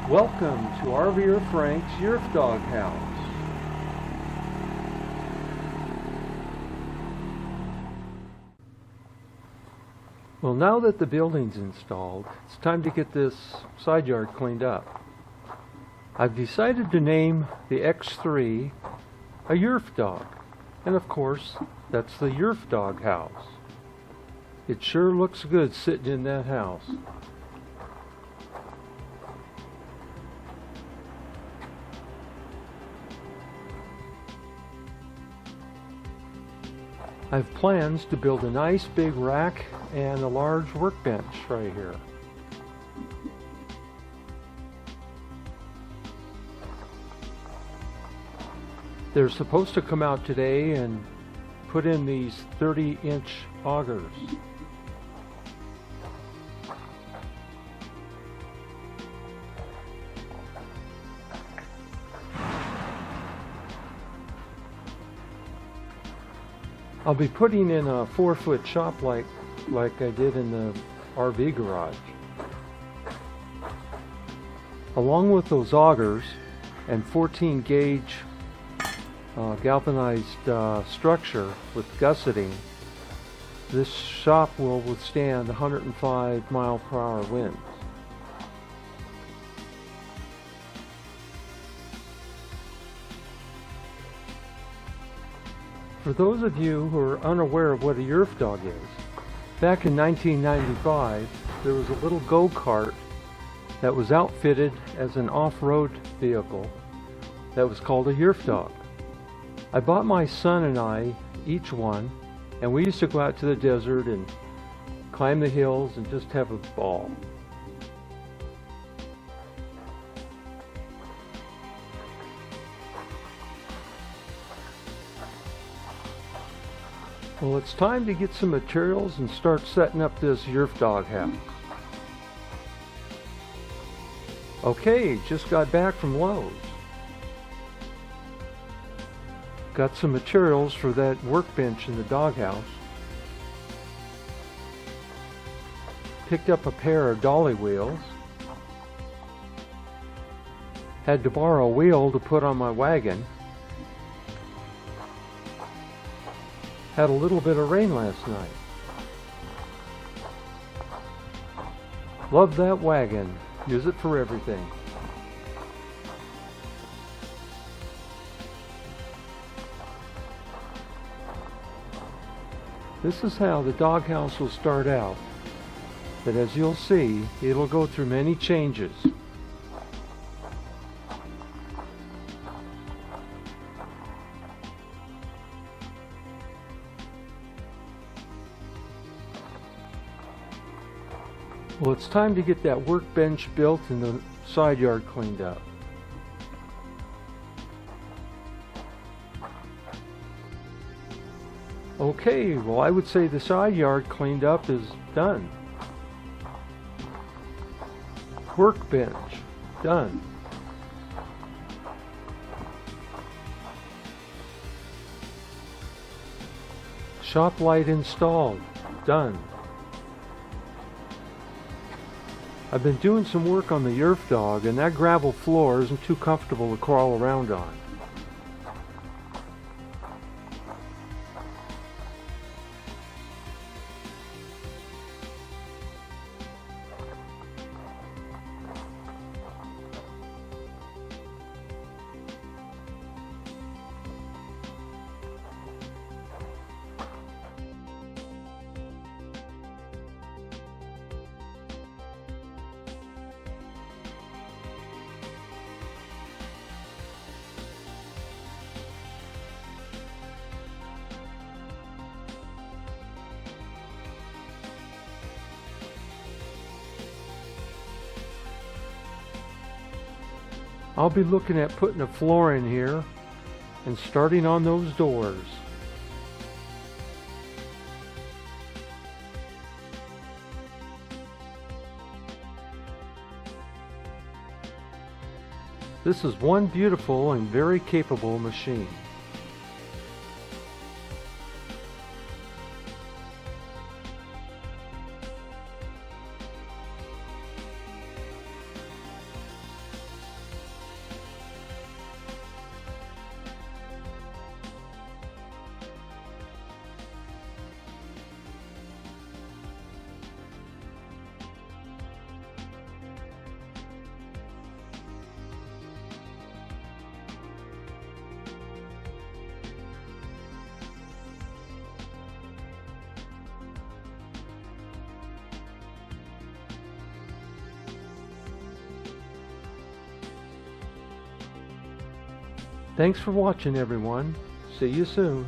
Welcome to RVer Frank's Yerf Dawg house. Well, now that the building's installed, it's time to get this side yard cleaned up. I've decided to name the X3 a Yerf Dawg, and of course, that's the Yerf Dawg house. It sure looks good sitting in that house. I have plans to build a nice big rack and a large workbench right here. They're supposed to come out today and put in these 30-inch augers. I'll be putting in a 4-foot shop like I did in the RV garage. Along with those augers and 14 gauge galvanized structure with gusseting, this shop will withstand 105 mile-per-hour winds. For those of you who are unaware of what a Yerf Dawg is, back in 1995 there was a little go-kart that was outfitted as an off-road vehicle that was called a Yerf Dawg. I bought my son and I each one, and we used to go out to the desert and climb the hills and just have a ball. Well, it's time to get some materials and start setting up this Yerf Dawg house. Okay, just got back from Lowe's. Got some materials for that workbench in the doghouse. Picked up a pair of dolly wheels. Had to borrow a wheel to put on my wagon. Had a little bit of rain last night. Love that wagon. Use it for everything. This is how the doghouse will start out, but as you'll see, it'll go through many changes. Well, it's time to get that workbench built and the side yard cleaned up. Okay, well, I would say the side yard cleaned up is done. Workbench, done. Shop light installed, done. I've been doing some work on the Yerf Dawg, and that gravel floor isn't too comfortable to crawl around on. I'll be looking at putting a floor in here and starting on those doors. This is one beautiful and very capable machine. Thanks for watching, everyone. See you soon.